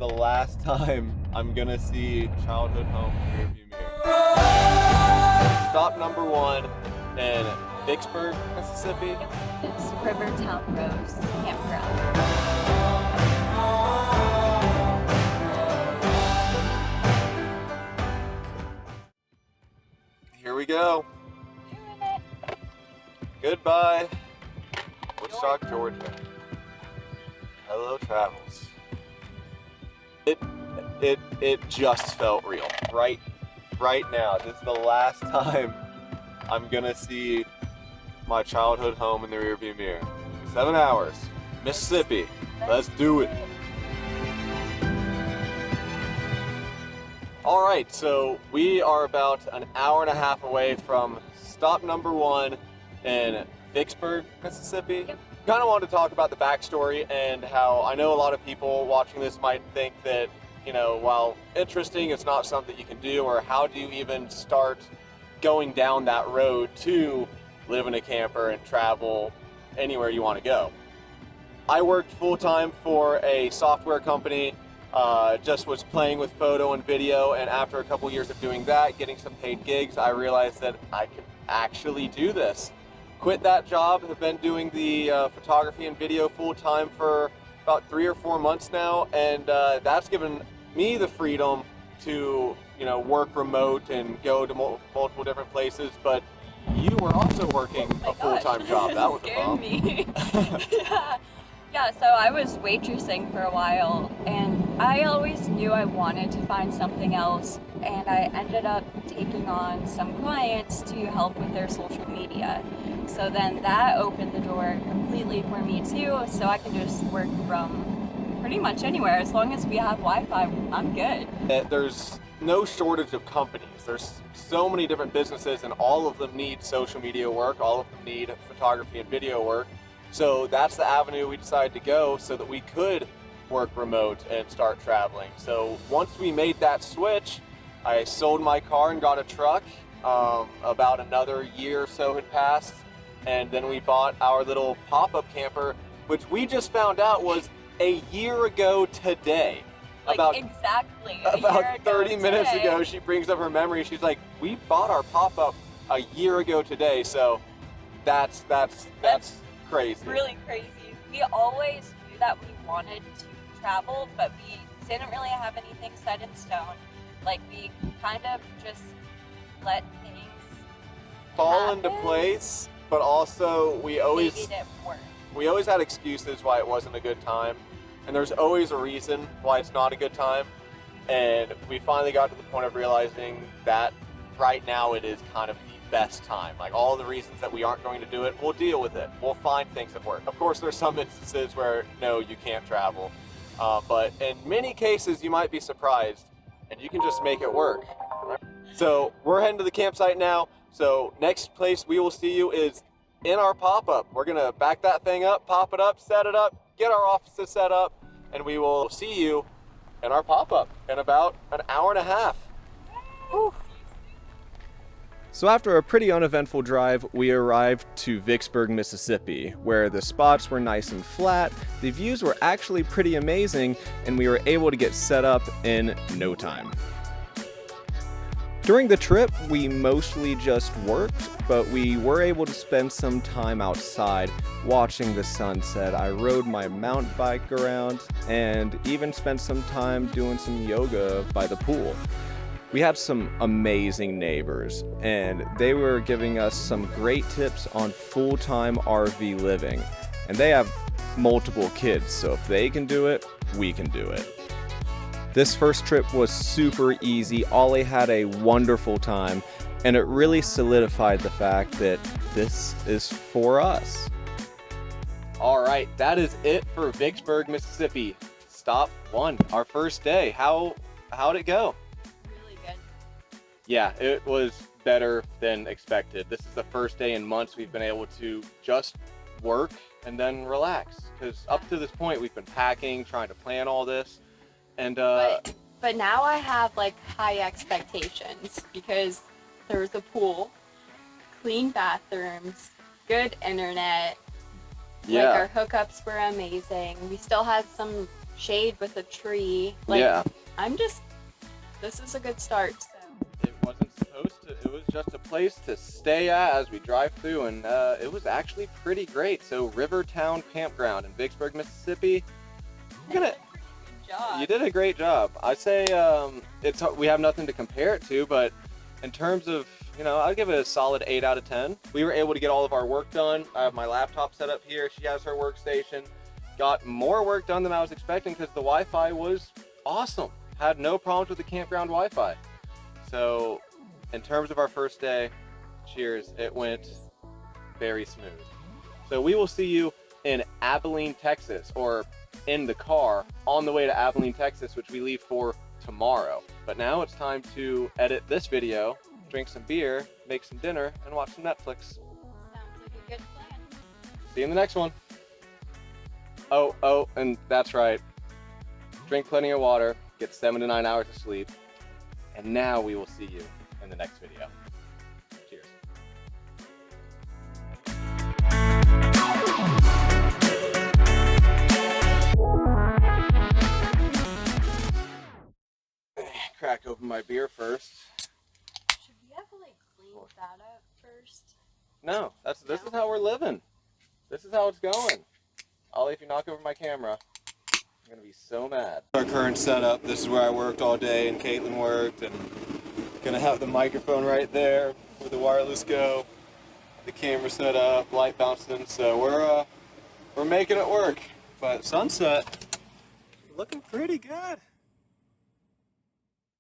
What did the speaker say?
the last time I'm gonna see childhood home in the rearview mirror. Stop number one in Vicksburg, Mississippi. It's Rivertown Rose Campground. Here we go. Doing it. Goodbye, Woodstock, Georgia. Hello, travels. It just felt real. Right now. This is the last time I'm gonna see my childhood home in the rearview mirror. 7 hours, Mississippi. Let's do it. All right, so we are about an hour and a half away from stop number one in Vicksburg, Mississippi. Yep. Kind of wanted to talk about the backstory and how I know a lot of people watching this might think that, you know, while interesting, it's not something you can do, or how do you even start going down that road to live in a camper and travel anywhere you want to go. I worked full-time for a software company, just was playing with photo and video, and after a couple years of doing that, getting some paid gigs, I realized that I could actually do this. Quit that job, have been doing the photography and video full-time for about 3 or 4 months now, and that's given me the freedom to, you know, work remote and go to multiple different places. But you were also working a full-time job. That was scared me. Yeah, so I was waitressing for a while, and I always knew I wanted to find something else, and I ended up taking on some clients to help with their social media. So then that opened the door completely for me too, so I can just work from pretty much anywhere. As long as we have Wi-Fi, I'm good. There's no shortage of companies. There's so many different businesses, and all of them need social media work. All of them need photography and video work. So that's the avenue we decided to go so that we could work remote and start traveling. So once we made that switch, I sold my car and got a truck. About another year or so had passed, and then we bought our little pop-up camper, which we just found out was a year ago today. Like exactly a year ago 30 minutes today. ago, she brings up her memory. She's like, we bought our pop-up a year ago today. So that's crazy. Really crazy. We always knew that we wanted to travel, but we didn't really have anything set in stone. Like, we kind of just let things fall happen. into place, but also we always Maybe it didn't work. had excuses why it wasn't a good time, and there's always a reason why it's not a good time. And we finally got to the point of realizing that right now it is kind of the best time. Like, all the reasons that we aren't going to do it, we'll deal with it. We'll find things that work. Of course, there's some instances where no, you can't travel, but in many cases you might be surprised, and you can just make it work. So we're heading to the campsite now. So next place we will see you is in our pop-up. We're gonna back that thing up, pop it up, set it up, get our offices set up, and we will see you in our pop-up in about an hour and a half. Whew. So after a pretty uneventful drive, we arrived to Vicksburg, Mississippi, where the spots were nice and flat, the views were actually pretty amazing, and we were able to get set up in no time. During the trip, we mostly just worked, but we were able to spend some time outside watching the sunset. I rode my mountain bike around and even spent some time doing some yoga by the pool. We had some amazing neighbors, and they were giving us some great tips on full-time RV living. And they have multiple kids, so if they can do it, we can do it. This first trip was super easy. Ollie had a wonderful time, and it really solidified the fact that this is for us. All right, that is it for Vicksburg, Mississippi. Stop one, our first day. How'd it go? Really good. Yeah, it was better than expected. This is the first day in months we've been able to just work and then relax. Because up to this point, we've been packing, trying to plan all this. And But now I have like high expectations because there's a pool, clean bathrooms, good internet. yeah. Like, our hookups were amazing. We still had some shade with a tree. Yeah. This is a good start. So. It wasn't supposed to. It was just a place to stay at as we drive through, and it was actually pretty great. So Rivertown Campground in Vicksburg, Mississippi. Good job. You did a great job. I say we have nothing to compare it to, but in terms of, I'll give it a solid 8 out of 10. We were able to get all of our work done. I have my laptop set up here. She has her workstation. Got more work done than I was expecting because the Wi-Fi was awesome. Had no problems with the campground Wi-Fi. So in terms of our first day, cheers, it went very smooth. So we will see you in Abilene, Texas, or in the car on the way to Abilene, Texas, which we leave for tomorrow. But now it's time to edit this video, drink some beer, make some dinner, and watch some Netflix. Sounds like a good plan. See you in the next one. Oh, and that's right. Drink plenty of water, get 7 to 9 hours of sleep, and now we will see you in the next video. Cheers. Crack open my beer first. Should we have clean that up first? No, this is how we're living. This is how it's going. Ollie, if you knock over my camera, I'm gonna be so mad. Our current setup, this is where I worked all day and Caitlin worked, and gonna have the microphone right there where the wireless go, the camera set up, light bouncing, so we're making it work. But sunset, looking pretty good.